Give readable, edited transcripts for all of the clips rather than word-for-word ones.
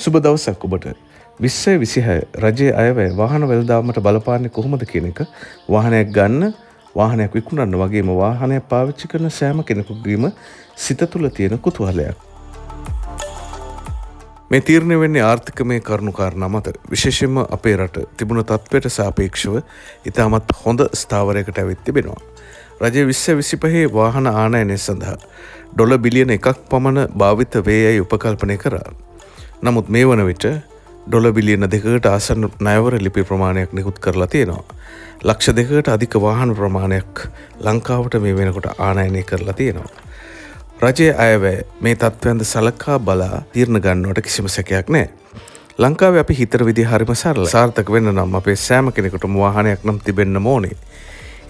සුබ දවසක් ඔබට. 2026 රජයේ අයවැය වාහන වෙළඳාමට බලපාන්නේ කොහොමද කියන එක වාහනයක් ගන්න, වාහනයක් විකුණන්න වගේම වාහනයක් පාවිච්චි කරන සෑම කෙනෙකුගේම සිත තුළ තියෙන කුතුහලයක්. මේ තීරණය වෙන්නේ ආර්ථිකමය කරුණු කාරණා මත. විශේෂයෙන්ම අපේ රට තිබුණ තත්ත්වයට සාපේක්ෂව ඉතාමත් හොඳ ස්ථාවරයකට ඇවිත් තිබෙනවා. රජයේ 2025 වාහන ආනයනය සඳහා ඩොලර් බිලියන 1ක් පමණ භාවිත වේ යයි උපකල්පනය කරා. නමුත් මේ වන විට ඩොලර් බිලියන 2කට ආසන්න ණයවර ලිපි ප්‍රමාණයක් නිකුත් කරලා තියෙනවා. ලක්ෂ 2කට අධික වාහන ප්‍රමාණයක් ලංකාවට මේ වෙනකොට ආනයනය කරලා තියෙනවා. රජයේ අයවැය මේ තත්ත්වයන්ද සලකා බලා තීරණ ගන්නවට කිසිම සැකයක් නැහැ. ලංකාවේ අපි හිතන විදිහ හරිම සරලයි. සාර්ථක වෙන්න නම් අපේ සෑම කෙනෙකුටම වාහනයක් නම් තිබෙන්න ඕනේ.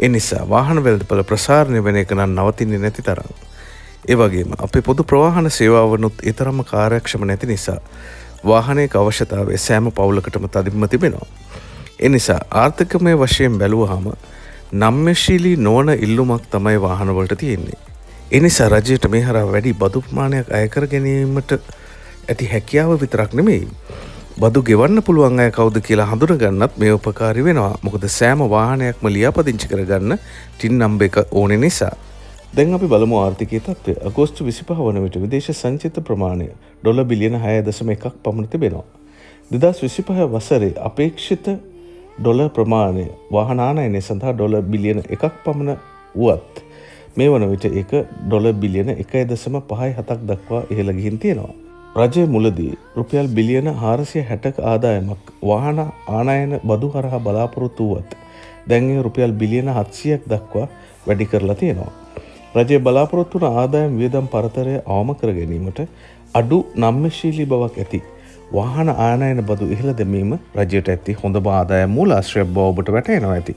ඒ නිසා වාහන වෙළඳපොළ ප්‍රසාරණය වෙන එක නම් නවතින්නේ නැති තරම්. ඒ වගේම අපේ පොදු ප්‍රවාහන සේවාවනුත් ඒ තරම්ම කාර්යක්ෂම නැති නිසා වාහනයක අවශ්‍යතාවය සෑම පවුලකටම තදින්ම තිබෙනවා. ඒ නිසා ආර්ථිකමය වශයෙන් බැලුවහම නම්‍යශීලී නොවන ඉල්ලුමක් තමයි වාහනවලට තියෙන්නේ. ඒ නිසා රජයට මේ හරහා වැඩි බදු ප්‍රමාණයක් අය කර ගැනීමට ඇති හැකියාව විතරක් නෙමෙයි, බදු ගෙවන්න පුළුවන් අය කවුද කියලා හඳුනගන්නත් මේ උපකාරී වෙනවා. මොකද සෑම වාහනයක්ම ලියාපදිංචි කරගන්න ටින් නම්බර් එක ඕනේ නිසා. දැන් අපි බලමු ආර්ථිකයේ තත්ත්වය. අගෝස්තු 25 වන විට විදේශ සංචිත ප්‍රමාණය ඩොලර් බිලියන 6.1ක් පමණ තිබෙනවා. 2025 වසරේ අපේක්ෂිත ඩොලර් ප්‍රමාණය වාහන ආනයනය සඳහා ඩොලර් බිලියන 1ක් පමණ වුවත් මේ වන විට ඒක ඩොලර් බිලියන 1.57ක් දක්වා ඉහළ ගිහින් තියෙනවා. රජය මුලදී රුපියල් බිලියන 460ක ආදායමක් වාහන ආනයන බදු හරහා බලාපොරොත්තු වුවත් දැන් ඒ රුපියල් බිලියන 700ක් දක්වා වැඩි කරලා තියෙනවා. රජයේ බලාපොරොත්තු වන ආදායම් වියදම් පරතරය අවම කර ගැනීමට අඩු නම්‍යශීලී බවක් ඇති වාහන ආනයන බදු ඉහළ දැමීම රජයට ඇති හොඳම ආදායම් මූලාශ්‍රයක් බව ඔබට වැටහෙනවා ඇති.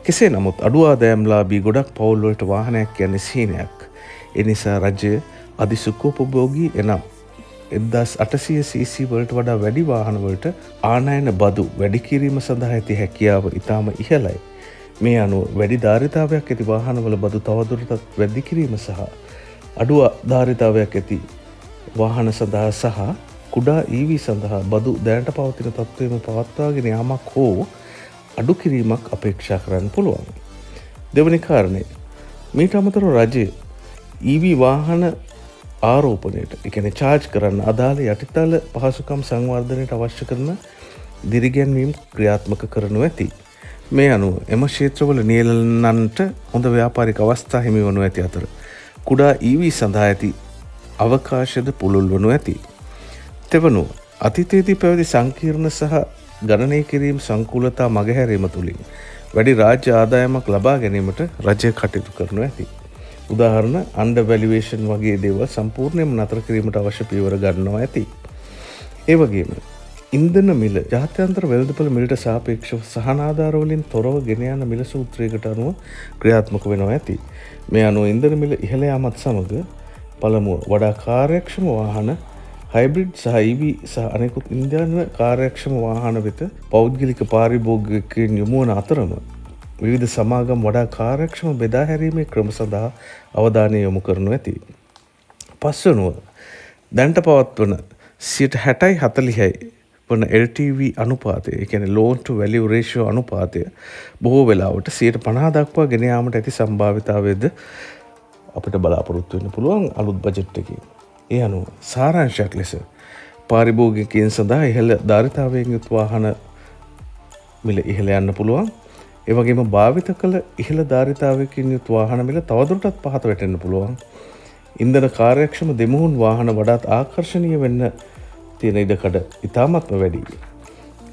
කෙසේ නමුත් අඩු ආදායම්ලාභී ගොඩක් පවුල් වලට වාහනයක් කියන්නේ සීනයක්. ඒ නිසා රජය අධිසුඛෝපභෝගී එනම් 1800cc වලට වඩා වැඩි වාහන වලට ආනයන බදු වැඩි කිරීම සඳහා ඇති හැකියාව ඉතාම ඉහළයි. මේ අනුව වැඩි ධාරිතාවයක් ඇති වාහනවල බදු තවදුරටත් වැඩි කිරීම සහ අඩු ධාරිතාවයක් ඇති වාහන සඳහා සහ කුඩා EV සඳහා බදු දැනට පවතින තත්ත්වයේම පවත්වාගෙන යාමක් හෝ අඩු කිරීමක් අපේක්ෂා කරන්න පුළුවන්. දෙවැනි කාරණය, මීට අමතරව රජය EV වාහන ආරෝපණයට, ඒ කියන්නේ charge කරන්න අදාළ යටිතල පහසුකම් සංවර්ධනයට අවශ්‍ය කරන දිරිගැන්වීම් ක්‍රියාත්මක කරනු ඇති. මේ අනුව එම ක්ෂේත්‍රවල නියැලන්නන්ට හොඳ ව්‍යාපාරික අවස්ථා හිමි වනු ඇති අතර කුඩා EV සඳහා ඇති අවකාශද පුළුල් වනු ඇති. තෙවනුව අතීතයේදී පැවති සංකීර්ණ සහ ගණනය කිරීම සංකූලතා මගහැරීම තුළින් වැඩි රාජ්‍ය ආදායමක් ලබා ගැනීමට රජය කටයුතු කරනු ඇති. උදාහරණ අන්ඩර් වැලියේෂන් වගේ දේවල් සම්පූර්ණයෙන්ම නතර කිරීමට අවශ්‍ය පියවර ගන්නවා ඇති. ඒ වගේම ඉන්ධන මිල ජාත්‍යන්තර වෙළඳපොළ මිලට සාපේක්ෂව සහනාධාර වලින් තොරව ගෙන යන මිල සූත්‍රයකට අනුව ක්‍රියාත්මක වෙනවා ඇති. මේ අනුව ඉන්ධන මිල ඉහළ යාමත් සමග පළමුව වඩා කාර්යක්ෂම වාහන හයිබ්‍රිඩ් සහ EV සහ අනෙකුත් ඉන්ධන කාර්යක්ෂම වාහන වෙත පෞද්ගලික පාරිභෝගිකයන් යොමු වන අතරම විවිධ සමාගම් වඩා කාර්යක්ෂම බෙදා හැරීමේ ක්‍රම සඳහා අවධානය යොමු කරනු ඇති. පස්වනුව දැනට පවත්වන 60/40යි වන LTV අනුපාතය, ඒ කියන්නේ loan to value ratio අනුපාතය බොහෝ වෙලාවට 50% දක්වා ගෙන යාමට ඇති සම්භාවිතාවයද අපිට බලාපොරොත්තු වෙන්න පුළුවන් අලුත් බජට් එකකින්. ඒ අනුව සාරාංශයක් ලෙස පාරිභෝගිකයන් සඳහා ඉහළ ධාරිතාවයෙන් යුත් වාහන මිල ඉහළ යන්න පුළුවන්. ඒ වගේම භාවිත කළ ඉහළ ධාරිතාවයකින් යුත් වාහන මිල තවදුරටත් පහත වැටෙන්න පුළුවන්. ඉන්ධන කාර්යක්ෂම දෙමුහුන් වාහන වඩාත් ආකර්ශනීය වෙන්න තියෙන ඉඩකඩ ඉතාමත්ම වැඩි.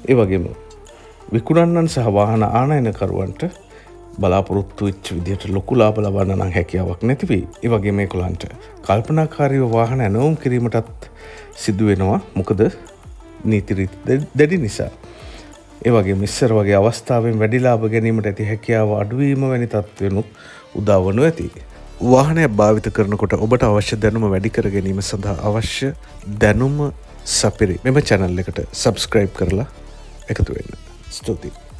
ඒ වගේම විකුණන්නන් සහ වාහන ආනයනකරුවන්ට බලාපොරොත්තු වෙච්ච විදිහට ලොකු ලාභ ලබන්න නම් හැකියාවක් නැති වෙයි. ඒ වගේම ඒගොල්ලන්ට කල්පනාකාරීව වාහන ඇනවුම් කිරීමටත් සිදු වෙනවා. මොකද නීති රීති දැඩි නිසා. ඒ වගේම ඉස්සර වගේ අවස්ථාවෙන් වැඩි ලාභ ගැනීමට ඇති හැකියාව අඩුවීම වැනි තත්ත්වයන්ුත් උදා වනු ඇති. වාහනයක් භාවිත කරනකොට ඔබට අවශ්‍ය දැනුම වැඩි කර ගැනීම සඳහා අවශ්‍ය දැනුම සපිරි මෙම channel එකට subscribe කරලා එකතු වෙන්න. ස්තුතියි.